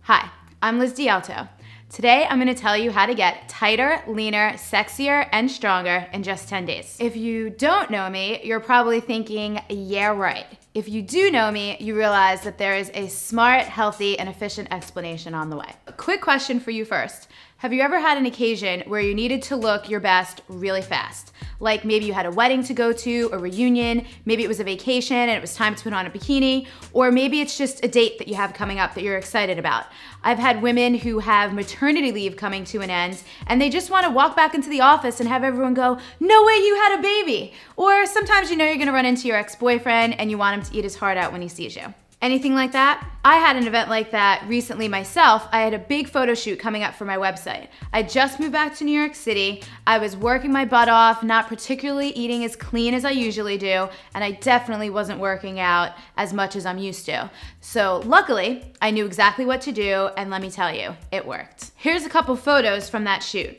Hi, I'm DiAlto. Today, I'm gonna tell you how to get tighter, leaner, sexier, and stronger in just 10 days. If you don't know me, you're probably thinking, yeah, right. If you do know me, you realize that there is a smart, healthy, and efficient explanation on the way. A quick question for you first. Have you ever had an occasion where you needed to look your best really fast? Like maybe you had a wedding to go to, a reunion, maybe it was a vacation and it was time to put on a bikini, or maybe it's just a date that you have coming up that you're excited about. I've had women who have maternity leave coming to an end and they just want to walk back into the office and have everyone go, no way you had a baby. Or sometimes you know you're gonna run into your ex-boyfriend and you want him to eat his heart out when he sees you. Anything like that? I had an event like that recently myself. I had a big photo shoot coming up for my website. I just moved back to New York City. I was working my butt off, not particularly eating as clean as I usually do, and I definitely wasn't working out as much as I'm used to. So luckily, I knew exactly what to do, and let me tell you, it worked. Here's a couple photos from that shoot.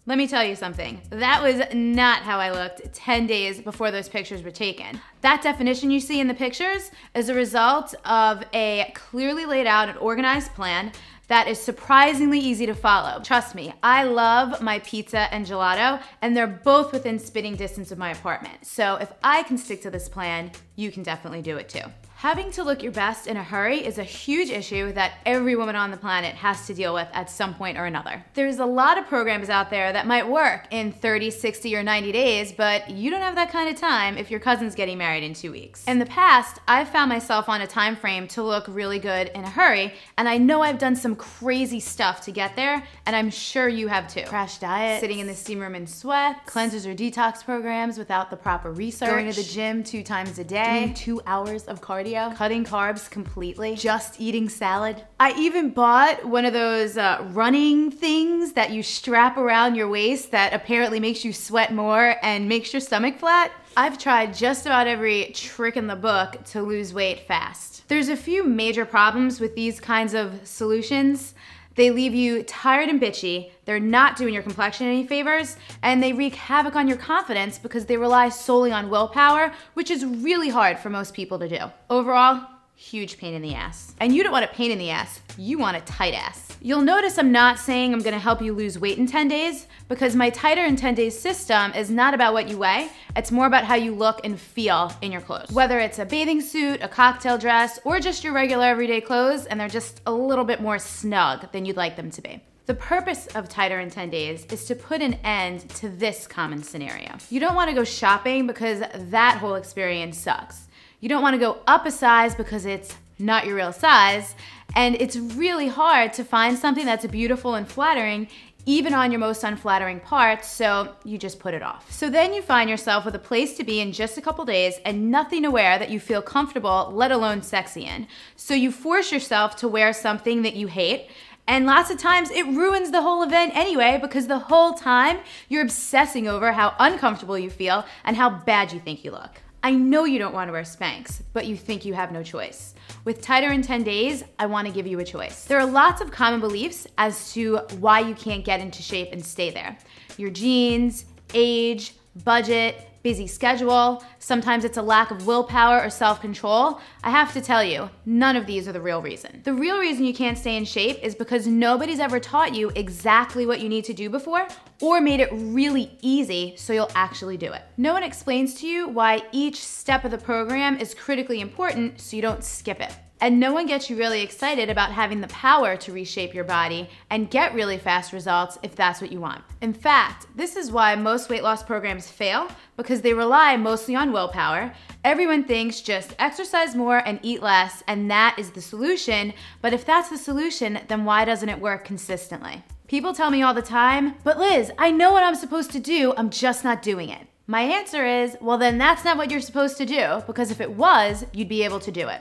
Let me tell you something. That was not how I looked 10 days before those pictures were taken. That definition you see in the pictures is a result of a clearly laid out and organized plan that is surprisingly easy to follow. Trust me, I love my pizza and gelato, and they're both within spitting distance of my apartment. So if I can stick to this plan, you can definitely do it too. Having to look your best in a hurry is a huge issue that every woman on the planet has to deal with at some point or another. There's a lot of programs out there that might work in 30, 60, or 90 days, but you don't have that kind of time if your cousin's getting married in 2 weeks. In the past, I've found myself on a time frame to look really good in a hurry, and I know I've done some crazy stuff to get there, and I'm sure you have too. Crash diet, sitting in the steam room in sweat, cleansers or detox programs without the proper research, going to the gym 2 times a day, doing 2 hours of cardio, cutting carbs completely, just eating salad. I even bought one of those running things that you strap around your waist that apparently makes you sweat more and makes your stomach flat. I've tried just about every trick in the book to lose weight fast. There's a few major problems with these kinds of solutions. They leave you tired and bitchy, they're not doing your complexion any favors, and they wreak havoc on your confidence because they rely solely on willpower, which is really hard for most people to do. Overall, huge pain in the ass. And you don't want a pain in the ass, you want a tight ass. You'll notice I'm not saying I'm gonna help you lose weight in 10 days because my tighter in 10 days system is not about what you weigh, it's more about how you look and feel in your clothes. Whether it's a bathing suit, a cocktail dress, or just your regular everyday clothes and they're just a little bit more snug than you'd like them to be. The purpose of tighter in 10 days is to put an end to this common scenario. You don't wanna go shopping because that whole experience sucks. You don't wanna go up a size because it's not your real size, and it's really hard to find something that's beautiful and flattering even on your most unflattering parts, so you just put it off. So then you find yourself with a place to be in just a couple days and nothing to wear that you feel comfortable, let alone sexy in. So you force yourself to wear something that you hate, and lots of times it ruins the whole event anyway because the whole time you're obsessing over how uncomfortable you feel and how bad you think you look. I know you don't want to wear Spanx, but you think you have no choice. With tighter in 10 days, I want to give you a choice. There are lots of common beliefs as to why you can't get into shape and stay there. Your genes, age, budget, busy schedule, sometimes it's a lack of willpower or self-control. I have to tell you, none of these are the real reason. The real reason you can't stay in shape is because nobody's ever taught you exactly what you need to do before or made it really easy so you'll actually do it. No one explains to you why each step of the program is critically important so you don't skip it. And no one gets you really excited about having the power to reshape your body and get really fast results if that's what you want. In fact, this is why most weight loss programs fail, because they rely mostly on willpower. Everyone thinks just exercise more and eat less, and that is the solution. But if that's the solution, then why doesn't it work consistently? People tell me all the time, but Liz, I know what I'm supposed to do, I'm just not doing it. My answer is, well then that's not what you're supposed to do, because if it was, you'd be able to do it.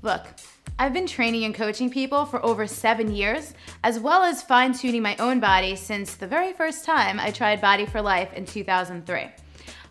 Look, I've been training and coaching people for over 7 years, as well as fine-tuning my own body since the very first time I tried Body for Life in 2003.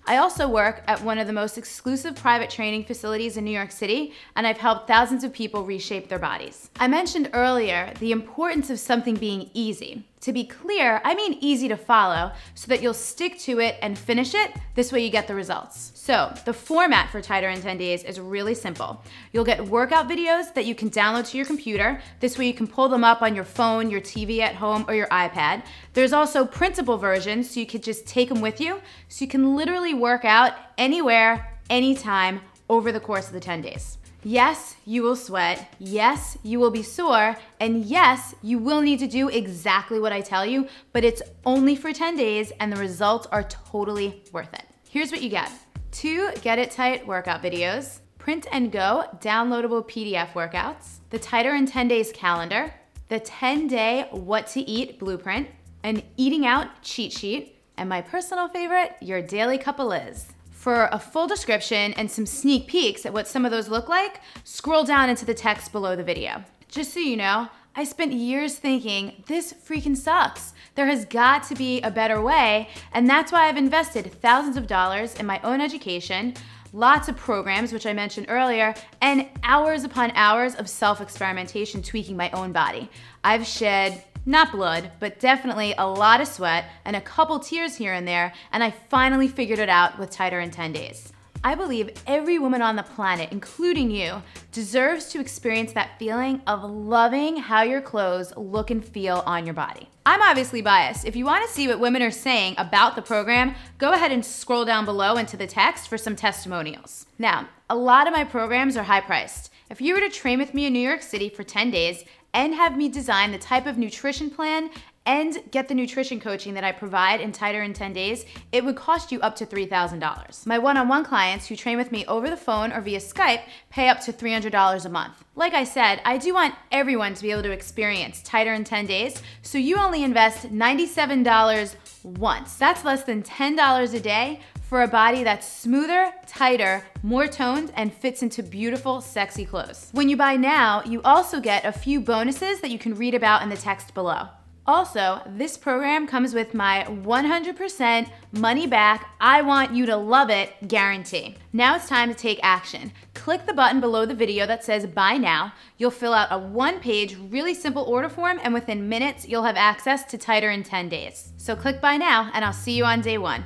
I also work at one of the most exclusive private training facilities in New York City, and I've helped thousands of people reshape their bodies. I mentioned earlier the importance of something being easy. To be clear, I mean easy to follow so that you'll stick to it and finish it. This way you get the results. So the format for Tighter in 10 Days is really simple. You'll get workout videos that you can download to your computer. This way you can pull them up on your phone, your TV at home, or your iPad. There's also printable versions so you could just take them with you so you can literally work out anywhere, anytime over the course of the 10 days. Yes, you will sweat. Yes, you will be sore. And yes, you will need to do exactly what I tell you, but it's only for 10 days and the results are totally worth it. Here's what you get. 2 Get It Tight workout videos, print and go downloadable PDF workouts, the Tighter in 10 Days calendar, the 10-day What to Eat blueprint, an eating out cheat sheet, and my personal favorite, your daily cup of Liz. For a full description and some sneak peeks at what some of those look like, scroll down into the text below the video. Just so you know, I spent years thinking, this freaking sucks. There has got to be a better way, and that's why I've invested thousands of dollars in my own education, lots of programs, which I mentioned earlier, and hours upon hours of self-experimentation tweaking my own body. I've shed not blood, but definitely a lot of sweat and a couple tears here and there, and I finally figured it out with Tighter in 10 Days. I believe every woman on the planet, including you, deserves to experience that feeling of loving how your clothes look and feel on your body. I'm obviously biased. If you want to see what women are saying about the program, go ahead and scroll down below into the text for some testimonials. Now, a lot of my programs are high priced. If you were to train with me in New York City for 10 days and have me design the type of nutrition plan and get the nutrition coaching that I provide in Tighter in 10 Days, it would cost you up to $3,000. My one-on-one clients who train with me over the phone or via Skype pay up to $300 a month. Like I said, I do want everyone to be able to experience Tighter in 10 Days, so you only invest $97 once. That's less than $10 a day for a body that's smoother, tighter, more toned, and fits into beautiful, sexy clothes. When you buy now, you also get a few bonuses that you can read about in the text below. Also, this program comes with my 100% money back, I want you to love it guarantee. Now it's time to take action. Click the button below the video that says buy now. You'll fill out a 1-page, really simple order form, and within minutes, you'll have access to Tighter in 10 Days. So click buy now, and I'll see you on day 1.